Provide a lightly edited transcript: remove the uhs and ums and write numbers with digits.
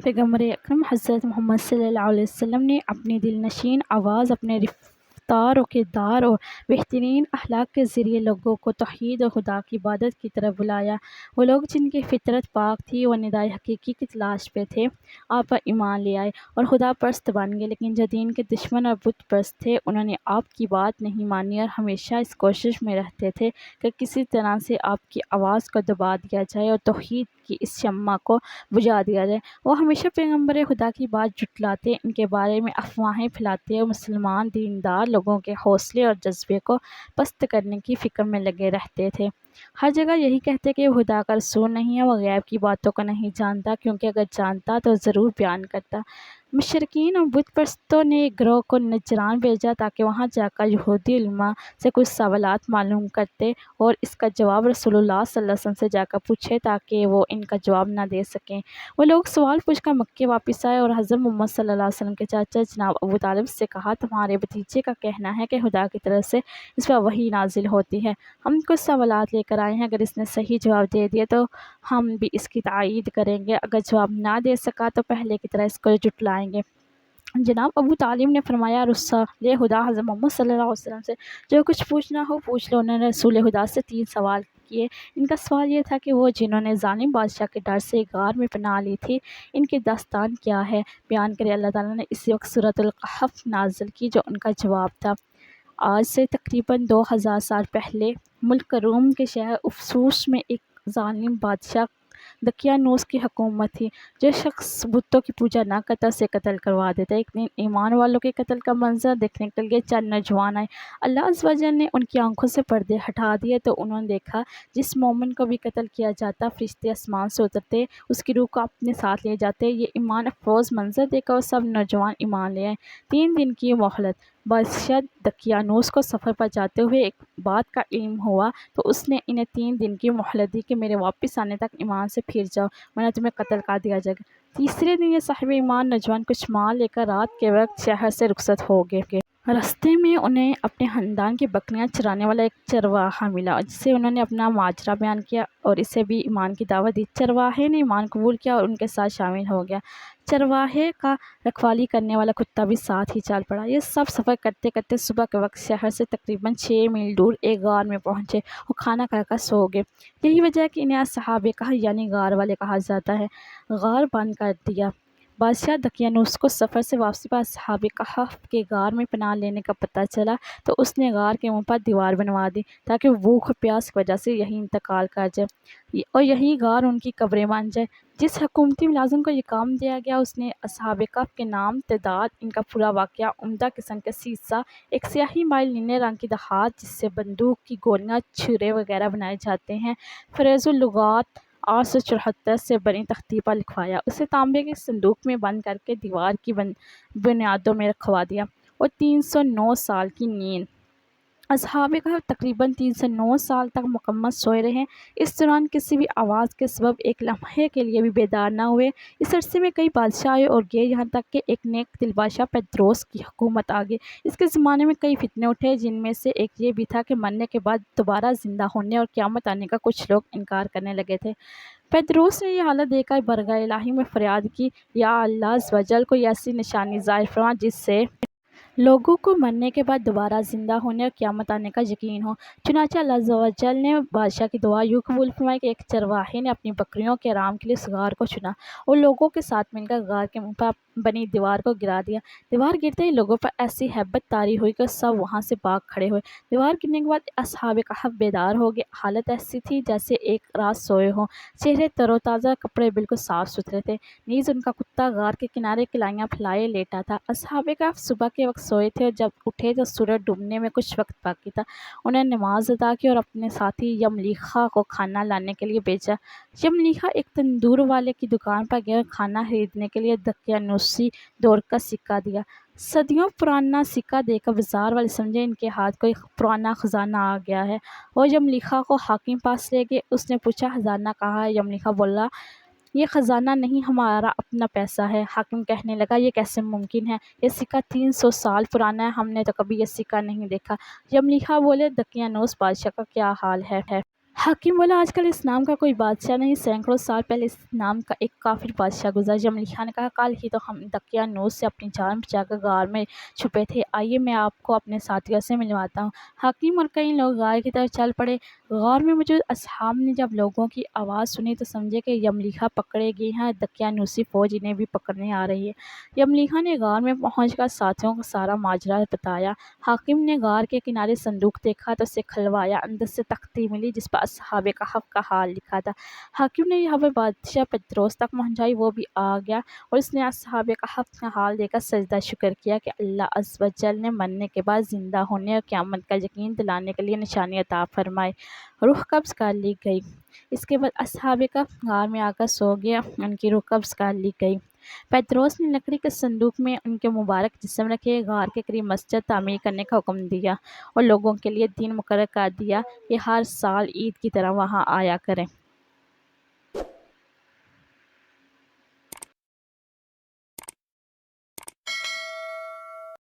پیغمبر اکرم حضرت محمد صلی اللہ علیہ وسلم نے اپنی دل نشین آواز، اپنے رفتار و کردار اور بہترین اخلاق کے ذریعے لوگوں کو توحید اور خدا کی عبادت کی طرف بلایا۔ وہ لوگ جن کی فطرت پاک تھی، وہ ندائے حقیقی کی تلاش پہ تھے، آپ پر ایمان لے آئے اور خدا پرست بن گئے، لیکن جو دین کے دشمن اور بت پرست تھے، انہوں نے آپ کی بات نہیں مانی اور ہمیشہ اس کوشش میں رہتے تھے کہ کسی طرح سے آپ کی آواز کو دبا دیا جائے اور توحید کی اس شمع کو بجھا دیا جائے۔ وہ ہمیشہ پیغمبر خدا کی بات جھٹلاتے، ان کے بارے میں افواہیں پھیلاتے اور مسلمان دیندار لوگوں کے حوصلے اور جذبے کو پست کرنے کی فکر میں لگے رہتے تھے۔ ہر جگہ یہی کہتے کہ وہ خدا کا رسول نہیں ہے، وہ غیب کی باتوں کو نہیں جانتا، کیونکہ اگر جانتا تو ضرور بیان کرتا۔ مشرکین اور بت پرستوں نے ایک گروہ کو نجران بھیجا تاکہ وہاں جا کر یہودی علماء سے کچھ سوالات معلوم کرتے اور اس کا جواب رسول اللہ صلی اللہ علیہ وسلم سے جا کر پوچھے تاکہ وہ ان کا جواب نہ دے سکیں۔ وہ لوگ سوال پوچھ کر مکے واپس آئے اور حضرت محمد صلی اللہ علیہ وسلم کے چاچا جناب ابو طالب سے کہا، تمہارے بھتیجے کا کہنا ہے کہ خدا کی طرف سے اس پر وحی نازل ہوتی ہے۔ ہم کچھ سوالات لے کر آئے ہیں، اگر اس نے صحیح جواب دے دیا تو ہم بھی اس کی تائید کریں گے، اگر جواب نہ دے سکا تو پہلے کی طرح اس کو جھٹلائیں گے۔ جناب ابو طالب نے فرمایا، رسول خدا حضرت محمد صلی اللہ علیہ وسلم سے جو کچھ پوچھنا ہو پوچھ لو۔ انہوں نے رسول خدا سے 3 سوال کیے۔ ان کا سوال یہ تھا کہ وہ جنہوں نے ظالم بادشاہ کے ڈر سے غار میں پناہ لی تھی، ان کی داستان کیا ہے، بیان کرے۔ اللہ تعالیٰ نے اسی وقت سورۃ الکہف نازل کی جو ان کا جواب تھا۔ آج سے تقریباً 2000 سال پہلے ملک روم کے شہر افسوس میں ایک ظالم بادشاہ دقیانوس کی حکومت تھی۔ جو شخص بتوں کی پوجا نہ کرتا اسے قتل کروا دیتا۔ ایک دن ایمان والوں کے قتل کا منظر دیکھنے کے لیے 4 نوجوان آئے۔ اللہ عز و جل نے ان کی آنکھوں سے پردے ہٹا دیے تو انہوں نے دیکھا جس مومن کو بھی قتل کیا جاتا، فرشتے آسمان سے اترتے، اس کی روح کو اپنے ساتھ لے جاتے۔ یہ ایمان افروز منظر دیکھ کر وہ سب نوجوان ایمان لے آئے۔ 3 دن کی مہلت۔ بادشاہ دقیانوس کو سفر پر جاتے ہوئے ایک بات کا علم ہوا تو اس نے انہیں 3 دن کی مہلت دی کہ میرے واپس آنے تک ایمان سے پھر جاؤ ورنہ تمہیں قتل کر دیا جائے گا۔ تیسرے دن یہ صاحب ایمان نوجوان کچھ مال لے کر رات کے وقت شہر سے رخصت ہو گئے۔ راستے میں انہیں اپنے خاندان کی بکریاں چرانے والا ایک چرواہا ملا جسے انہوں نے اپنا ماجرا بیان کیا اور اسے بھی ایمان کی دعوت دی۔ چرواہے نے ایمان قبول کیا اور ان کے ساتھ شامل ہو گیا۔ چرواہے کا رکھوالی کرنے والا کتا بھی ساتھ ہی چل پڑا۔ یہ سب سفر کرتے کرتے صبح کے وقت شہر سے تقریباً 6 میل دور ایک غار میں پہنچے اور کھانا کھا کر سو گئے۔ یہی وجہ ہے کہ انہیں اصحاب کہف یعنی غار والے کہا جاتا ہے۔ غار بند کر دیا۔ بادشاہ دقیانوس کو سفر سے واپسی پر اصحاب کہف کے غار میں پناہ لینے کا پتہ چلا تو اس نے غار کے منہ پر دیوار بنوا دی تاکہ وہ بھوک اور پیاس کی وجہ سے یہیں انتقال کر جائے اور یہی غار ان کی قبریں بن جائے۔ جس حکومتی ملازم کو یہ کام دیا گیا اس نے اصحاب کہف کے نام، تعداد، ان کا پورا واقعہ، عمدہ قسم کا سیسہ، ایک سیاہی مائل نیلے رنگ کی دھات جس سے بندوق کی گولیاں، چھرے وغیرہ بنائے جاتے ہیں، فریز اللغات 874 سے بنی تختی پر لکھوایا۔ اسے تانبے کے صندوق میں بند کر کے دیوار کی بنیادوں میں رکھوا دیا اور 309 سال کی نیند۔ اصحاب کہف تقریباً 309 سال تک مکمل سوئے رہے۔ اس دوران کسی بھی آواز کے سبب ایک لمحے کے لیے بھی بیدار نہ ہوئے۔ اس عرصے میں کئی بادشاہ آئے اور گئے، یہاں تک کہ ایک نیک دل بادشاہ پیدروس کی حکومت آ گئی۔ اس کے زمانے میں کئی فتنے اٹھے، جن میں سے ایک یہ بھی تھا کہ مرنے کے بعد دوبارہ زندہ ہونے اور قیامت آنے کا کچھ لوگ انکار کرنے لگے تھے۔ پیدروس نے یہ حالت دیکھ کر بارگاہ الہی میں فریاد کی، یا اللہ عز و جل کوئی ایسی نشانی ظاہر فرما جس سے لوگوں کو مرنے کے بعد دوبارہ زندہ ہونے اور قیامت آنے کا یقین ہو۔ چنانچہ اللہ عز و جل نے بادشاہ کی دعا یوں قبول فرمائی کہ ایک چرواہے نے اپنی بکریوں کے آرام کے لیے اس غار کو چنا اور لوگوں کے ساتھ مل کر غار کے منہ پر بنی دیوار کو گرا دیا۔ دیوار گرتے ہی لوگوں پر ایسی ہیبت طاری ہوئی کہ سب وہاں سے بھاگ کھڑے ہوئے۔ دیوار گرنے کے بعد اصحاب کہف بیدار ہو گئے۔ حالت ایسی تھی جیسے ایک رات سوئے ہوں، چہرے تر و تازہ، کپڑے بالکل صاف ستھرے تھے، نیز ان کا کتا غار کے کنارے کلائیاں پھیلائے لیٹا تھا۔ اصحاب کہف صبح کے وقت سوئے تھے اور جب اٹھے تو سورج ڈوبنے میں کچھ وقت باقی تھا۔ انہوں نے نماز ادا کی اور اپنے ساتھی یملیخا کو کھانا لانے کے لیے بھیجا۔ یملیخا ایک تندور والے کی دکان پر گیا اور کھانا خریدنے کے لیے دقیانوسی دور کا سکہ دیا۔ صدیوں پرانا سکہ دیکھ کر بازار والے سمجھے ان کے ہاتھ کوئی پرانا خزانہ آ گیا ہے اور یملیخا کو حاکم پاس لے گئے۔ اس نے پوچھا، خزانہ کہاں ہے؟ یملیخا بولا، یہ خزانہ نہیں، ہمارا اپنا پیسہ ہے۔ حاکم کہنے لگا، یہ کیسے ممکن ہے؟ یہ سکہ 300 سال پرانا ہے، ہم نے تو کبھی یہ سکہ نہیں دیکھا۔ یملیخا بولے، دقیانوس بادشاہ کا کیا حال ہے؟ حکیم بولا آج کل اس نام کا کوئی بادشاہ نہیں، سینکڑوں سال پہلے اس نام کا ایک کافر بادشاہ گزرا۔ یملیحا نے کہا کل ہی تو ہم دقیانوس سے اپنی جان بچا کر غار میں چھپے تھے، آئیے میں آپ کو اپنے ساتھیوں سے ملواتا ہوں۔ حکیم اور کئی لوگ غار کی طرف چل پڑے۔ غار میں موجود اصحاب نے جب لوگوں کی آواز سنی تو سمجھے کہ یملیحا پکڑے گئی ہیں، دقیانوسی فوج انہیں بھی پکڑنے آ رہی ہے۔ یملیحا نے غار میں پہنچ کر ساتھیوں کو سارا ماجرا بتایا۔ حکیم نے غار کے کنارے صندوق دیکھا تو اسے کھلوایا، اندر سے تختی ملی جس پر اصحاب کہف کا حال لکھا تھا۔ حکیم نے یہ خبر بادشاہ پطرس تک پہنچائی، وہ بھی آ گیا اور اس نے اصحاب کہف کا حال دیکھ کر سجدہ شکر کیا کہ اللہ عز و جل نے مرنے کے بعد زندہ ہونے اور قیامت کا یقین دلانے کے لیے نشانی عطا فرمائی۔ روح قبض کر لی گئی۔ اس کے بعد اصحاب کہف غار میں آ کر سو گئے، ان کی روح قبض کر لی گئی۔ پطرس نے لکڑی کے صندوق میں ان کے مبارک جسم رکھے، غار کے قریب مسجد تعمیر کرنے کا حکم دیا اور لوگوں کے لیے دن مقرر کر دیا کہ ہر سال عید کی طرح وہاں آیا کریں۔